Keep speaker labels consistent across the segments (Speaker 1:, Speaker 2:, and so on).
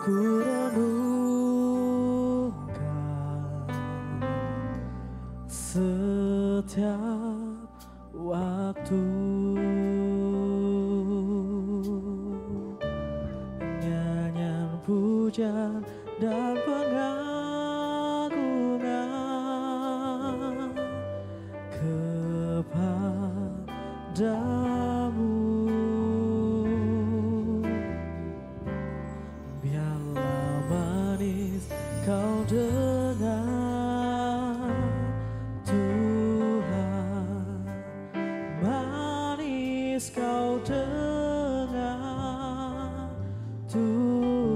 Speaker 1: Ku renungkan setiap waktu, nyanyian puja dan pengagungan kepadamu. Biarlah manis kau dengar Tuhan, manis kau dengar Tuhan.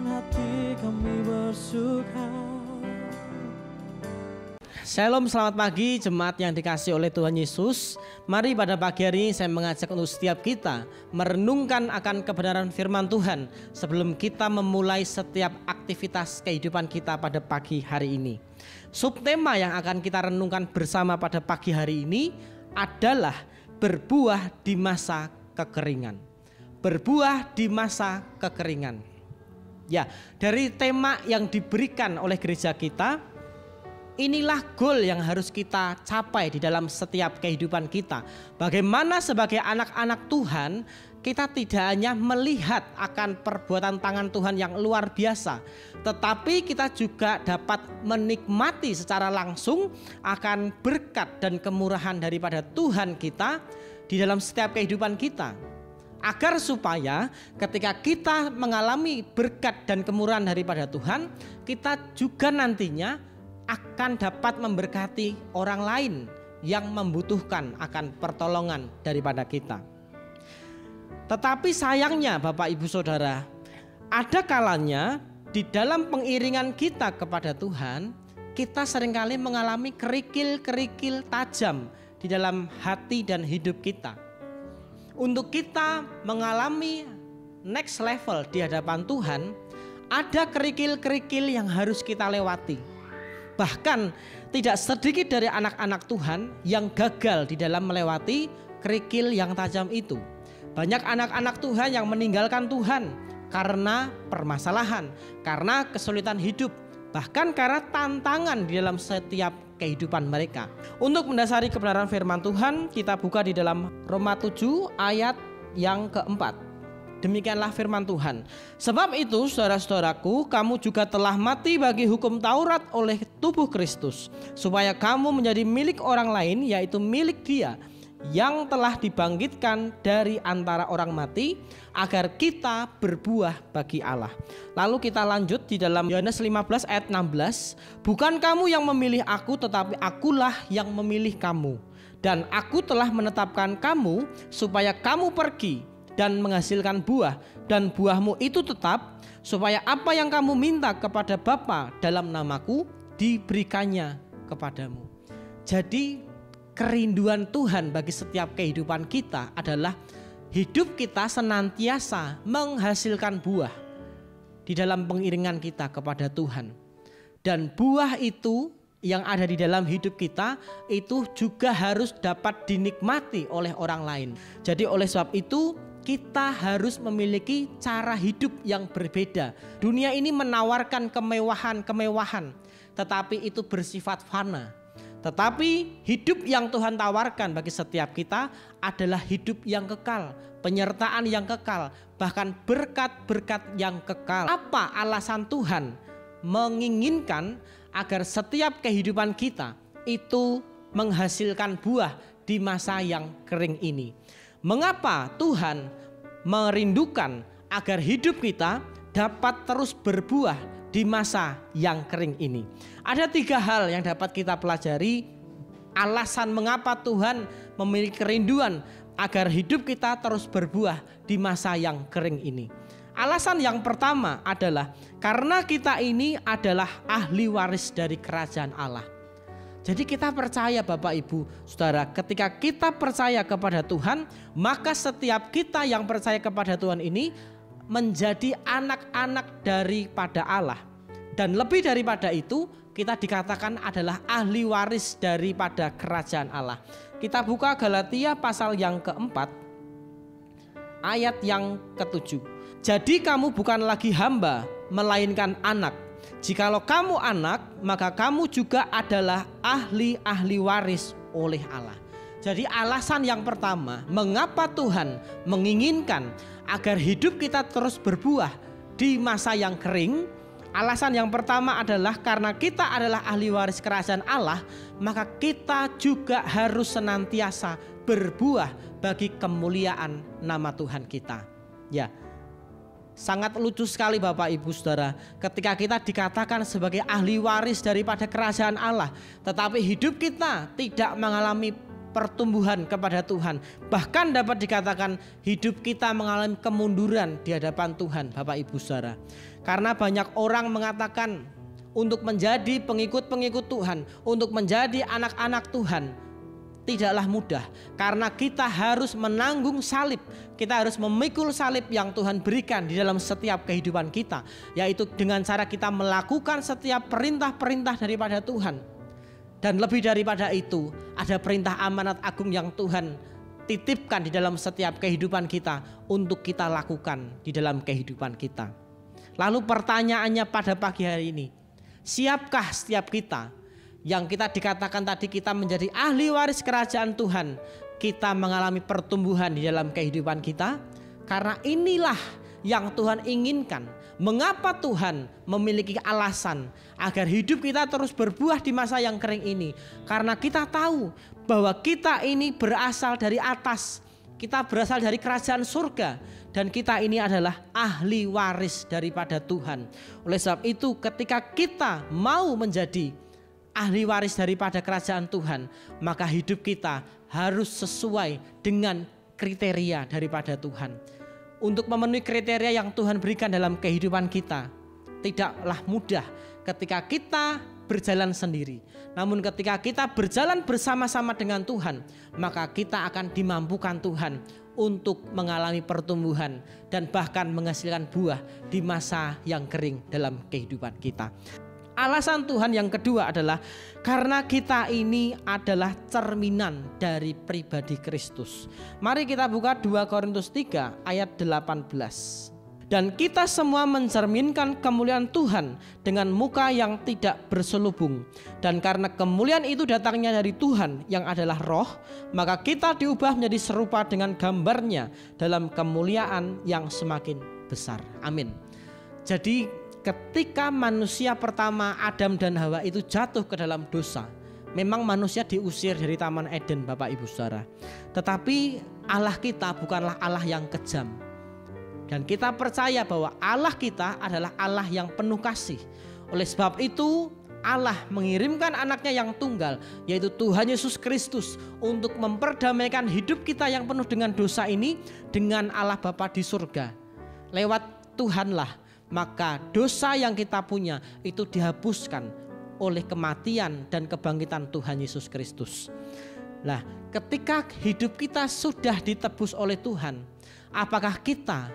Speaker 1: hati kami bersuka.
Speaker 2: Shalom, selamat pagi jemaat yang dikasihi oleh Tuhan Yesus. Mari pada pagi hari ini saya mengajak untuk setiap kita merenungkan akan kebenaran firman Tuhan sebelum kita memulai setiap aktivitas kehidupan kita pada pagi hari ini. Subtema yang akan kita renungkan bersama pada pagi hari ini adalah berbuah di masa kekeringan. Berbuah di masa kekeringan. Ya, dari tema yang diberikan oleh gereja kita, inilah goal yang harus kita capai di dalam setiap kehidupan kita. Bagaimana sebagai anak-anak Tuhan, kita tidak hanya melihat akan perbuatan tangan Tuhan yang luar biasa, tetapi kita juga dapat menikmati secara langsung akan berkat dan kemurahan daripada Tuhan kita di dalam setiap kehidupan kita. Agar supaya ketika kita mengalami berkat dan kemurahan daripada Tuhan, kita juga nantinya akan dapat memberkati orang lain yang membutuhkan akan pertolongan daripada kita. Tetapi sayangnya Bapak Ibu Saudara, ada kalanya di dalam pengiringan kita kepada Tuhan, kita seringkali mengalami kerikil-kerikil tajam di dalam hati dan hidup kita. Untuk kita mengalami next level di hadapan Tuhan, ada kerikil-kerikil yang harus kita lewati. Bahkan tidak sedikit dari anak-anak Tuhan yang gagal di dalam melewati kerikil yang tajam itu. Banyak anak-anak Tuhan yang meninggalkan Tuhan karena permasalahan, karena kesulitan hidup, bahkan karena tantangan di dalam setiap kehidupan mereka. Untuk mendasari kebenaran firman Tuhan, kita buka di dalam Roma 7 ayat yang keempat. Demikianlah firman Tuhan. Sebab itu saudara-saudaraku, kamu juga telah mati bagi hukum Taurat oleh tubuh Kristus, supaya kamu menjadi milik orang lain, yaitu milik Dia yang telah dibangkitkan dari antara orang mati, agar kita berbuah bagi Allah. Lalu kita lanjut di dalam Yohanes 15 ayat 16. Bukan kamu yang memilih aku, tetapi akulah yang memilih kamu. Dan aku telah menetapkan kamu supaya kamu pergi dan menghasilkan buah, dan buahmu itu tetap, supaya apa yang kamu minta kepada Bapa dalam namaku diberikannya kepadamu. Jadi kerinduan Tuhan bagi setiap kehidupan kita adalah hidup kita senantiasa menghasilkan buah di dalam pengiringan kita kepada Tuhan. Dan buah itu yang ada di dalam hidup kita itu juga harus dapat dinikmati oleh orang lain. Jadi oleh sebab itu kita harus memiliki cara hidup yang berbeda. Dunia ini menawarkan kemewahan-kemewahan, tetapi itu bersifat fana. Tetapi hidup yang Tuhan tawarkan bagi setiap kita adalah hidup yang kekal, penyertaan yang kekal, bahkan berkat-berkat yang kekal. Apa alasan Tuhan menginginkan agar setiap kehidupan kita itu menghasilkan buah di masa yang kering ini? Mengapa Tuhan merindukan agar hidup kita dapat terus berbuah di masa yang kering ini? Ada 3 hal yang dapat kita pelajari alasan mengapa Tuhan memiliki kerinduan agar hidup kita terus berbuah di masa yang kering ini. Alasan yang pertama adalah karena kita ini adalah ahli waris dari kerajaan Allah. Jadi kita percaya Bapak Ibu Saudara, ketika kita percaya kepada Tuhan, maka setiap kita yang percaya kepada Tuhan ini menjadi anak-anak daripada Allah. Dan lebih daripada itu, kita dikatakan adalah ahli waris daripada kerajaan Allah. Kita buka Galatia pasal yang keempat, ayat yang ke-7. Jadi kamu bukan lagi hamba, melainkan anak. Jikalau kamu anak, maka kamu juga adalah ahli waris oleh Allah. Jadi alasan yang pertama, mengapa Tuhan menginginkan agar hidup kita terus berbuah di masa yang kering. Alasan yang pertama adalah karena kita adalah ahli waris kerajaan Allah, maka kita juga harus senantiasa berbuah bagi kemuliaan nama Tuhan kita. Ya. Sangat lucu sekali Bapak Ibu Saudara, ketika kita dikatakan sebagai ahli waris daripada kerajaan Allah, tetapi hidup kita tidak mengalami pertumbuhan kepada Tuhan. Bahkan dapat dikatakan hidup kita mengalami kemunduran di hadapan Tuhan, Bapak Ibu Saudara. Karena banyak orang mengatakan untuk menjadi pengikut-pengikut Tuhan, untuk menjadi anak-anak Tuhan tidaklah mudah, karena kita harus menanggung salib, kita harus memikul salib yang Tuhan berikan di dalam setiap kehidupan kita, yaitu dengan cara kita melakukan setiap perintah-perintah daripada Tuhan. Dan lebih daripada itu, ada perintah amanat agung yang Tuhan titipkan di dalam setiap kehidupan kita untuk kita lakukan di dalam kehidupan kita. Lalu pertanyaannya pada pagi hari ini, siapkah setiap kita yang kita dikatakan tadi kita menjadi ahli waris kerajaan Tuhan, kita mengalami pertumbuhan di dalam kehidupan kita? Karena inilah yang Tuhan inginkan. Mengapa Tuhan memiliki alasan agar hidup kita terus berbuah di masa yang kering ini? Karena kita tahu bahwa kita ini berasal dari atas, kita berasal dari kerajaan surga, dan kita ini adalah ahli waris daripada Tuhan. Oleh sebab itu, ketika kita mau menjadi ahli waris daripada kerajaan Tuhan, maka hidup kita harus sesuai dengan kriteria daripada Tuhan. Untuk memenuhi kriteria yang Tuhan berikan dalam kehidupan kita, tidaklah mudah ketika kita berjalan sendiri. Namun ketika kita berjalan bersama-sama dengan Tuhan, maka kita akan dimampukan Tuhan untuk mengalami pertumbuhan dan bahkan menghasilkan buah di masa yang kering dalam kehidupan kita. Alasan Tuhan yang kedua adalah karena kita ini adalah cerminan dari pribadi Kristus. Mari kita buka 2 Korintus 3 ayat 18. Dan kita semua mencerminkan kemuliaan Tuhan dengan muka yang tidak berselubung. Dan karena kemuliaan itu datangnya dari Tuhan yang adalah roh, maka kita diubah menjadi serupa dengan gambarnya dalam kemuliaan yang semakin besar. Amin. Jadi ketika manusia pertama Adam dan Hawa itu jatuh ke dalam dosa, memang manusia diusir dari Taman Eden, Bapak Ibu Saudara. Tetapi Allah kita bukanlah Allah yang kejam. Dan kita percaya bahwa Allah kita adalah Allah yang penuh kasih. Oleh sebab itu Allah mengirimkan anaknya yang tunggal, yaitu Tuhan Yesus Kristus, untuk memperdamaikan hidup kita yang penuh dengan dosa ini dengan Allah Bapa di surga. Lewat Tuhanlah, maka dosa yang kita punya itu dihapuskan oleh kematian dan kebangkitan Tuhan Yesus Kristus. Nah, ketika hidup kita sudah ditebus oleh Tuhan, apakah kita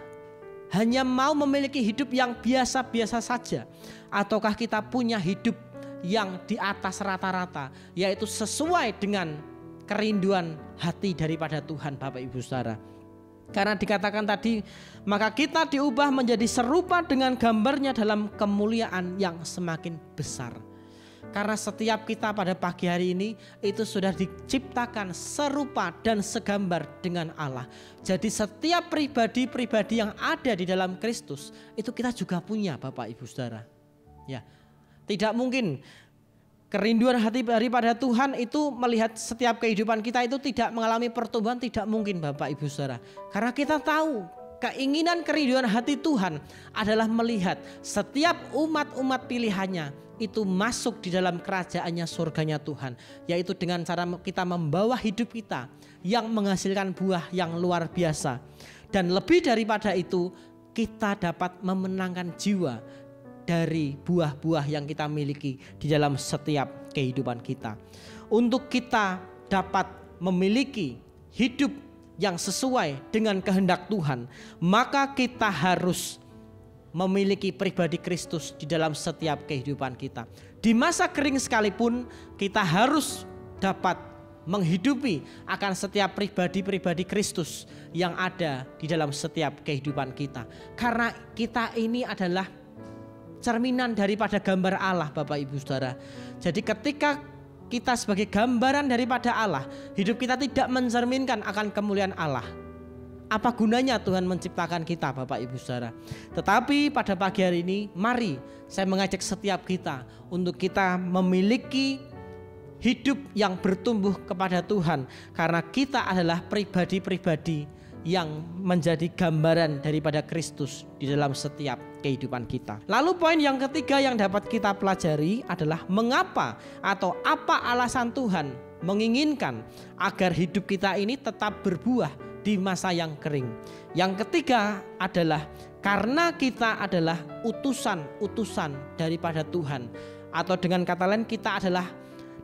Speaker 2: hanya mau memiliki hidup yang biasa-biasa saja, ataukah kita punya hidup yang di atas rata-rata, yaitu sesuai dengan kerinduan hati daripada Tuhan, Bapak Ibu Saudara? Karena dikatakan tadi, maka kita diubah menjadi serupa dengan gambarnya dalam kemuliaan yang semakin besar. Karena setiap kita pada pagi hari ini itu sudah diciptakan serupa dan segambar dengan Allah. Jadi setiap pribadi-pribadi yang ada di dalam Kristus itu kita juga punya, Bapak Ibu Saudara. Ya, tidak mungkin kerinduan hati daripada Tuhan itu melihat setiap kehidupan kita itu tidak mengalami pertumbuhan, tidak mungkin, Bapak Ibu Saudara. Karena kita tahu keinginan kerinduan hati Tuhan adalah melihat setiap umat-umat pilihannya itu masuk di dalam kerajaannya surganya Tuhan, yaitu dengan cara kita membawa hidup kita yang menghasilkan buah yang luar biasa. Dan lebih daripada itu, kita dapat memenangkan jiwa dari buah-buah yang kita miliki di dalam setiap kehidupan kita. Untuk kita dapat memiliki hidup yang sesuai dengan kehendak Tuhan, maka kita harus memiliki pribadi Kristus di dalam setiap kehidupan kita. Di masa kering sekalipun, kita harus dapat menghidupi akan setiap pribadi-pribadi Kristus yang ada di dalam setiap kehidupan kita. Karena kita ini adalah cerminan daripada gambar Allah, Bapak Ibu Saudara. Jadi ketika kita sebagai gambaran daripada Allah, hidup kita tidak mencerminkan akan kemuliaan Allah. Apa gunanya Tuhan menciptakan kita, Bapak Ibu Saudara? Tetapi pada pagi hari ini, mari saya mengajak setiap kita untuk kita memiliki hidup yang bertumbuh kepada Tuhan. Karena kita adalah pribadi-pribadi yang menjadi gambaran daripada Kristus di dalam setiap kehidupan kita. Lalu poin yang ketiga yang dapat kita pelajari adalah mengapa atau apa alasan Tuhan menginginkan agar hidup kita ini tetap berbuah di masa yang kering. Yang ketiga adalah karena kita adalah utusan-utusan daripada Tuhan, atau dengan kata lain kita adalah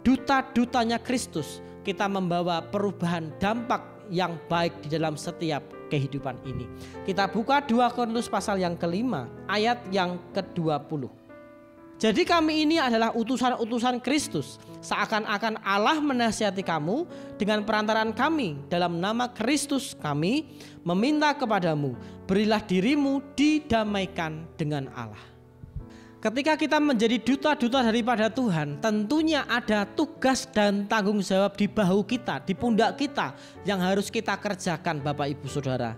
Speaker 2: duta-dutanya Kristus. Kita membawa perubahan dampak yang baik di dalam setiap kehidupan ini. Kita buka 2 Korintus pasal yang kelima ayat yang ke-20. Jadi kami ini adalah utusan-utusan Kristus, seakan-akan Allah menasihati kamu dengan perantaraan kami. Dalam nama Kristus kami meminta kepadamu, berilah dirimu didamaikan dengan Allah. Ketika kita menjadi duta-duta daripada Tuhan, tentunya ada tugas dan tanggung jawab di bahu kita, di pundak kita yang harus kita kerjakan, Bapak Ibu Saudara.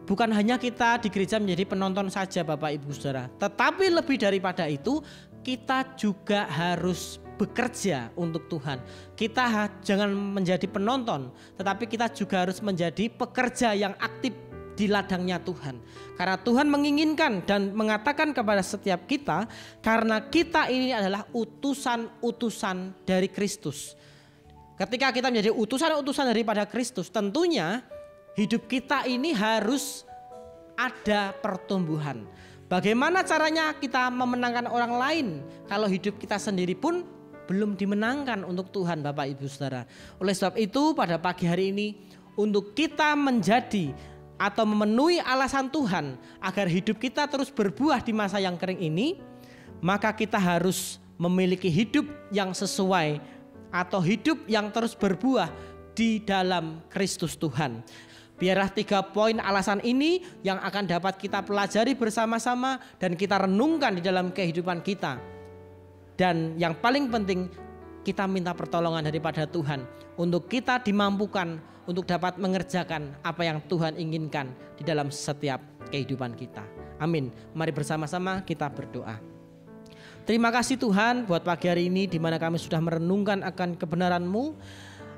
Speaker 2: Bukan hanya kita di gereja menjadi penonton saja, Bapak Ibu Saudara, tetapi lebih daripada itu kita juga harus bekerja untuk Tuhan. Kita jangan menjadi penonton, tetapi kita juga harus menjadi pekerja yang aktif di ladangnya Tuhan. Karena Tuhan menginginkan dan mengatakan kepada setiap kita, karena kita ini adalah utusan-utusan dari Kristus. Ketika kita menjadi utusan-utusan daripada Kristus, tentunya hidup kita ini harus ada pertumbuhan. Bagaimana caranya kita memenangkan orang lain kalau hidup kita sendiri pun belum dimenangkan untuk Tuhan, Bapak Ibu Saudara. Oleh sebab itu pada pagi hari ini, untuk kita menjadi atau memenuhi alasan Tuhan agar hidup kita terus berbuah di masa yang kering ini, maka kita harus memiliki hidup yang sesuai atau hidup yang terus berbuah di dalam Kristus Tuhan. Biarlah 3 poin alasan ini yang akan dapat kita pelajari bersama-sama dan kita renungkan di dalam kehidupan kita. Dan yang paling penting, kita minta pertolongan daripada Tuhan untuk kita dimampukan untuk dapat mengerjakan apa yang Tuhan inginkan di dalam setiap kehidupan kita. Amin. Mari bersama-sama kita berdoa. Terima kasih Tuhan buat pagi hari ini di mana kami sudah merenungkan akan kebenaran-Mu.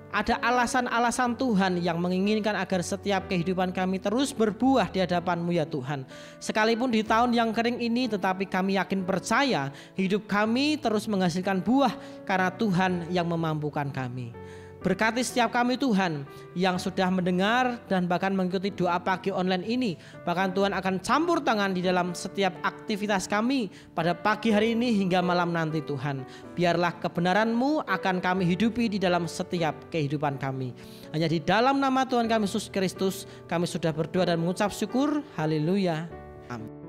Speaker 2: Ada alasan-alasan Tuhan yang menginginkan agar setiap kehidupan kami terus berbuah di hadapan-Mu ya Tuhan. Sekalipun di tahun yang kering ini, tetapi kami yakin percaya hidup kami terus menghasilkan buah karena Tuhan yang memampukan kami. Berkati setiap kami Tuhan yang sudah mendengar dan bahkan mengikuti doa pagi online ini. Bahkan Tuhan akan campur tangan di dalam setiap aktivitas kami pada pagi hari ini hingga malam nanti Tuhan. Biarlah kebenaran-Mu akan kami hidupi di dalam setiap kehidupan kami. Hanya di dalam nama Tuhan kami Yesus Kristus kami sudah berdoa dan mengucap syukur. Haleluya. Amin.